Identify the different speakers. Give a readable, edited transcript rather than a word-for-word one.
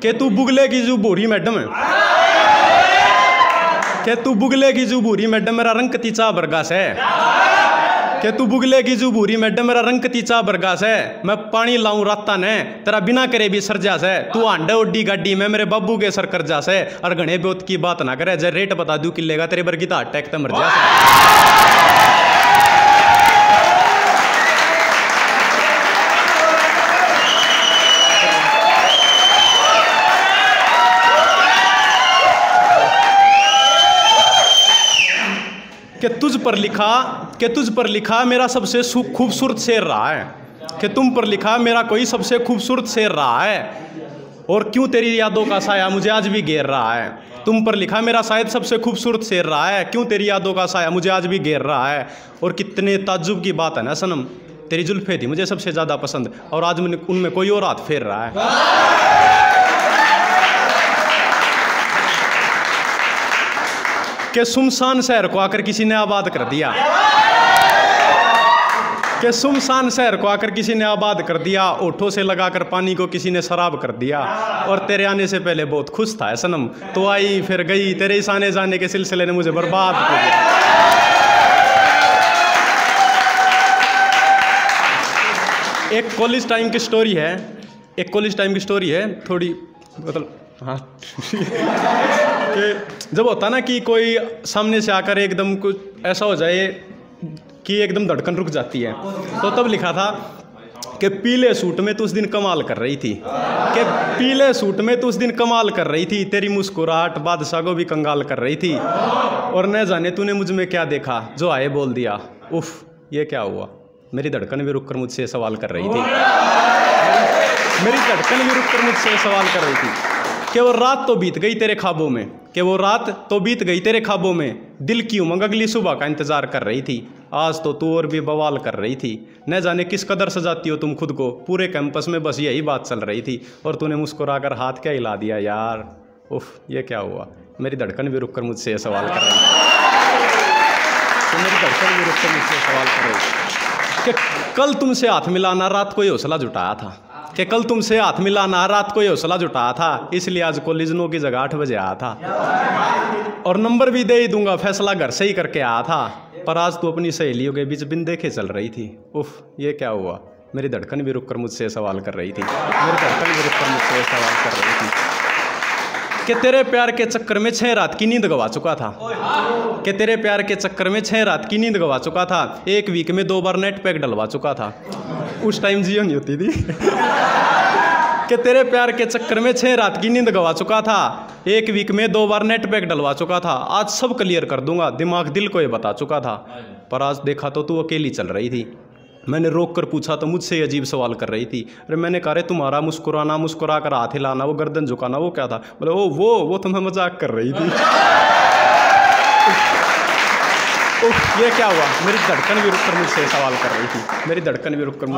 Speaker 1: कि तू बुगले की जो बूढ़ी मैडम है, कि तू बुगले की जो बूढ़ी मैडम मेरा रंग तीचा बरगास है, कि तू बुगले की जो बूढ़ी मैडम मेरा रंग तीचा बरगास है। मैं पानी लाऊं राता ने तेरा बिना करे भी सरजास है। तू आंडे ओडी गाड़ी में मेरे बब्बू के सर कर जास है। और घने ब्योत की बात ना करे, जय रेट बता दूं किलेगा तेरे बरगी तो अटैक तो मर जास है। कि तुझ पर लिखा मेरा सबसे खूबसूरत शेर रहा है, कि तुम पर लिखा मेरा कोई सबसे खूबसूरत शेर रहा है। और क्यों तेरी यादों का साया मुझे आज भी घेर रहा है। तुम पर लिखा मेरा शायद सबसे खूबसूरत शेर रहा है, क्यों तेरी यादों का साया मुझे आज भी घेर रहा है। और कितने ताज्जुब की बात है ना सनम, तेरी जुल्फे थी मुझे सबसे ज़्यादा पसंद और आज उनमें कोई और हाथ फेर रहा है। कि सुमसान शहर को आकर किसी ने आबाद कर दिया, कि सुमसान शहर को आकर किसी ने आबाद कर दिया। ओठों से लगाकर पानी को किसी ने शराब कर दिया। और तेरे आने से पहले बहुत खुश था सनम, तो आई फिर गई, तेरे इस आने जाने के सिलसिले ने मुझे बर्बाद कर दिया। एक कॉलेज टाइम की स्टोरी है, थोड़ी मतलब हाँ कि जब होता ना कि कोई सामने से आकर एकदम कुछ ऐसा हो जाए कि एकदम धड़कन रुक जाती है, तो तब लिखा था कि पीले सूट में तो उस दिन कमाल कर रही थी, कि पीले सूट में तो उस दिन कमाल कर रही थी। तेरी मुस्कुराहट बादशाह को भी कंगाल कर रही थी। और न जाने तूने मुझ में क्या देखा जो आए बोल दिया, उफ ये क्या हुआ। मेरी धड़कन भी रुककर मुझसे सवाल कर रही थी, मेरी धड़कन भी रुककर मुझसे सवाल कर रही थी कि वो रात तो बीत गई तेरे ख्वाबों में, कि वो रात तो बीत गई तेरे ख्वाबों में। दिल की उमंग अगली सुबह का इंतज़ार कर रही थी। आज तो तू और भी बवाल कर रही थी। न जाने किस कदर सजाती हो तुम खुद को, पूरे कैंपस में बस यही बात चल रही थी। और तूने मुस्कुराकर हाथ क्या हिला दिया यार, उफ ये क्या हुआ। मेरी धड़कन भी रुककर मुझसे ये सवाल कर रही थी, तो मेरी धड़कन भी रुककर मुझसे सवाल कर रही थी कि कल तुमसे हाथ मिलाना रात को ये हौसला जुटाया था, कि कल तुमसे हाथ मिलाना रात को ये हौसला जुटाया था। इसलिए आज कॉलेज 9 की जगह 8 बजे आया था। और नंबर भी दे ही दूंगा, फैसला घर से ही करके आया था। पर आज तू अपनी सहेलियों के बीच बिन देखे चल रही थी, उफ ये क्या हुआ। मेरी धड़कन भी रुककर मुझसे सवाल कर रही थी, मेरी धड़कन भी रुककर मुझसे सवाल कर रही थी कि तेरे प्यार के चक्कर में 6 रात की नींद गवा चुका था, कि तेरे प्यार के चक्कर में 6 रात की नींद गवा चुका था। 1 वीक में 2 बार नेट पैक डलवा चुका था। उस टाइम जियो नहीं होती थी। कि तेरे प्यार के चक्कर में 6 रात की नींद गवा चुका था। 1 वीक में 2 बार नेट पैक डलवा चुका था। आज सब क्लियर कर दूंगा, दिमाग दिल को ये बता चुका था। पर आज देखा तो तू अकेली चल रही थी। मैंने रोक कर पूछा तो मुझसे अजीब सवाल कर रही थी। अरे मैंने कहा रे तुम्हारा मुस्कुराना, मुस्कुरा कर हाथ हिलाना, वो गर्दन झुकाना वो क्या था। बोले वो तो मैं मजाक कर रही थी। ये क्या हुआ। मेरी धड़कन भी रुककर मुझसे सवाल कर रही थी, मेरी धड़कन भी रुककर